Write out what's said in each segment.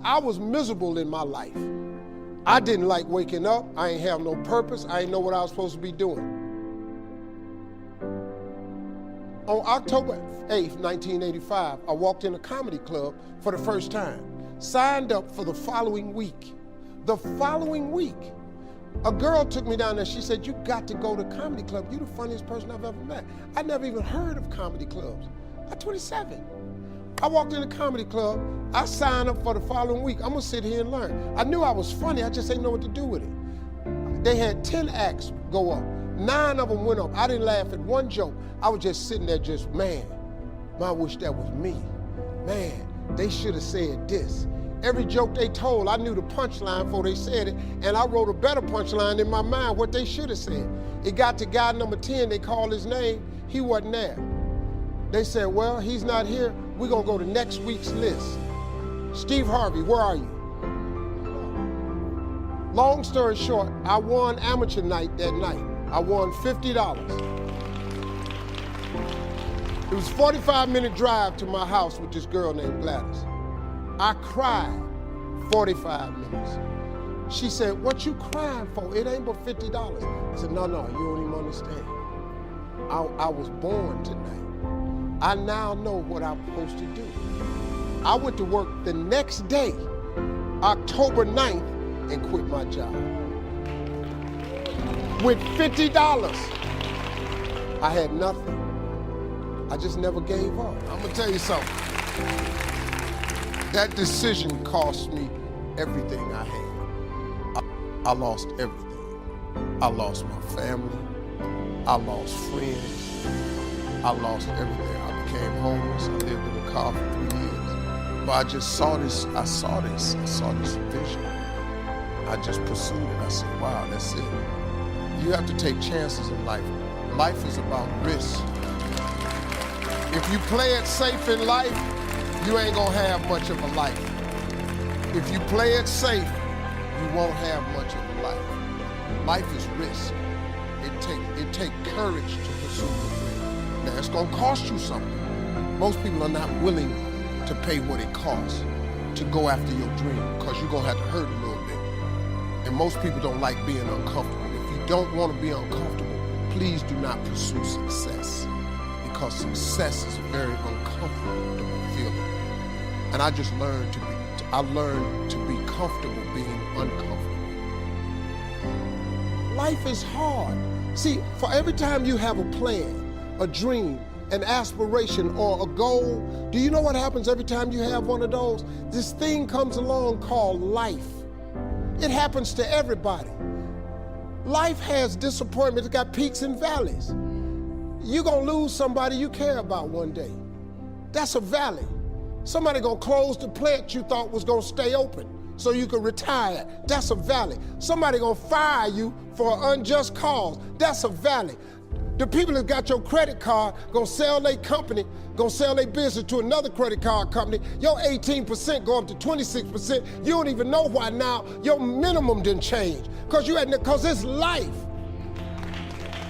I was miserable in my life. I didn't like waking up. I ain't have no purpose. I didn't know what I was supposed to be doing. On October 8th, 1985, I walked in a comedy club for the first time. Signed up for the following week. The following week, a girl took me down there. She said, "You got to go to comedy club. You're the funniest person I've ever met." I never even heard of comedy clubs. I'm 27. I walked in the comedy club. I signed up for the following week. I'm gonna sit here and learn. I knew I was funny. I just didn't know what to do with it. They had 10 acts go up. 9 of them went up. I didn't laugh at one joke. I was just sitting there just, man, I wish that was me. Man, they should have said this. Every joke they told, I knew the punchline before they said it, and I wrote a better punchline in my mind, what they should have said. It got to guy number 10, they called his name, he wasn't there. They said, well, he's not here, we're gonna go to next week's list. Steve Harvey, where are you? Long story short, I won amateur night that night. I won $50. It was a 45-minute drive to my house with this girl named Gladys. I cried 45 minutes. She said, "What you crying for? It ain't but $50. I said, no, you don't even understand. I was born tonight. I now know what I'm supposed to do. I went to work the next day, October 9th, and quit my job. With $50, I had nothing. I just never gave up. I'm gonna tell you something. That decision cost me everything I had. I lost everything. I lost my family. I lost friends. I lost everything. I became homeless. I lived in a car for 3 years. But I just saw this, I saw this vision. I just pursued it. I said, wow, that's it. You have to take chances in life. Life is about risk. If you play it safe in life, you ain't gonna have much of a life. If you play it safe, you won't have much of a life. Life is risk. It take courage to pursue your dream. Now, it's gonna cost you something. Most people are not willing to pay what it costs to go after your dream, because you're gonna have to hurt a little bit. And most people don't like being uncomfortable. If you don't wanna be uncomfortable, please do not pursue success, because success is a very uncomfortable feeling. And I just learned to be comfortable being uncomfortable. Life is hard. See, for every time you have a plan, a dream, an aspiration, or a goal, do you know what happens every time you have one of those? This thing comes along called life. It happens to everybody. Life has disappointment. It's got peaks and valleys. You're gonna lose somebody you care about one day. That's a valley. Somebody gonna close the plant you thought was gonna stay open so you could retire. That's a valley. Somebody gonna fire you for an unjust cause. That's a valley. The people that got your credit card gonna sell their company, gonna sell their business to another credit card company. Your 18% go up to 26%. You don't even know why now your minimum didn't change. Because it's life.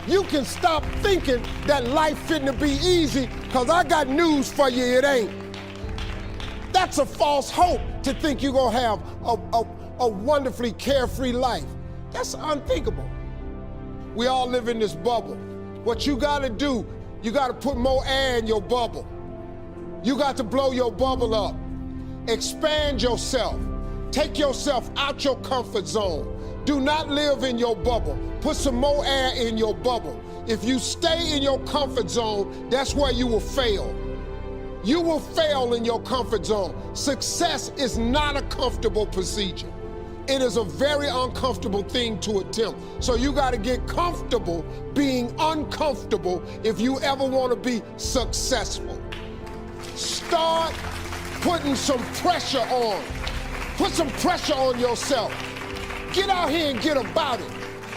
You can stop thinking that life fitting to be easy, because I got news for you, it ain't. That's a false hope to think you're gonna have a wonderfully carefree life. That's unthinkable. We all live in this bubble. What you gotta do, you gotta put more air in your bubble. You got to blow your bubble up. Expand yourself. Take yourself out your comfort zone. Do not live in your bubble. Put some more air in your bubble. If you stay in your comfort zone, that's where you will fail. You will fail in your comfort zone. Success is not a comfortable procedure. It is a very uncomfortable thing to attempt. So you got to get comfortable being uncomfortable if you ever want to be successful. Start putting some pressure on. Put some pressure on yourself. Get out here and get about it.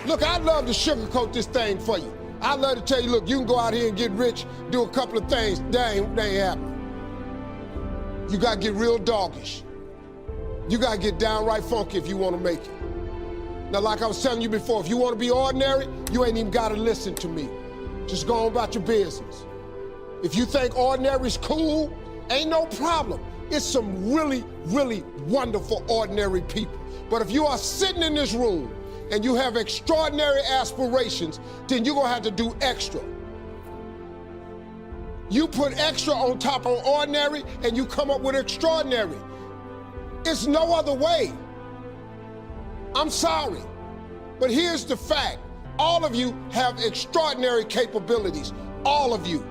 Look, I'd love to sugarcoat this thing for you. I'd love to tell you, look, you can go out here and get rich, do a couple of things. That ain't happening. You gotta get real doggish. You gotta get downright funky if you wanna make it. Now, like I was telling you before, if you wanna be ordinary, you ain't even gotta listen to me. Just go on about your business. If you think ordinary is cool, ain't no problem. It's some really, really wonderful, ordinary people. But if you are sitting in this room and you have extraordinary aspirations, then you're gonna have to do extra. You put extra on top of ordinary and you come up with extraordinary. It's no other way. I'm sorry, but here's the fact. All of you have extraordinary capabilities, all of you.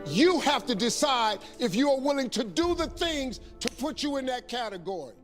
You have to decide if you are willing to do the things to put you in that category.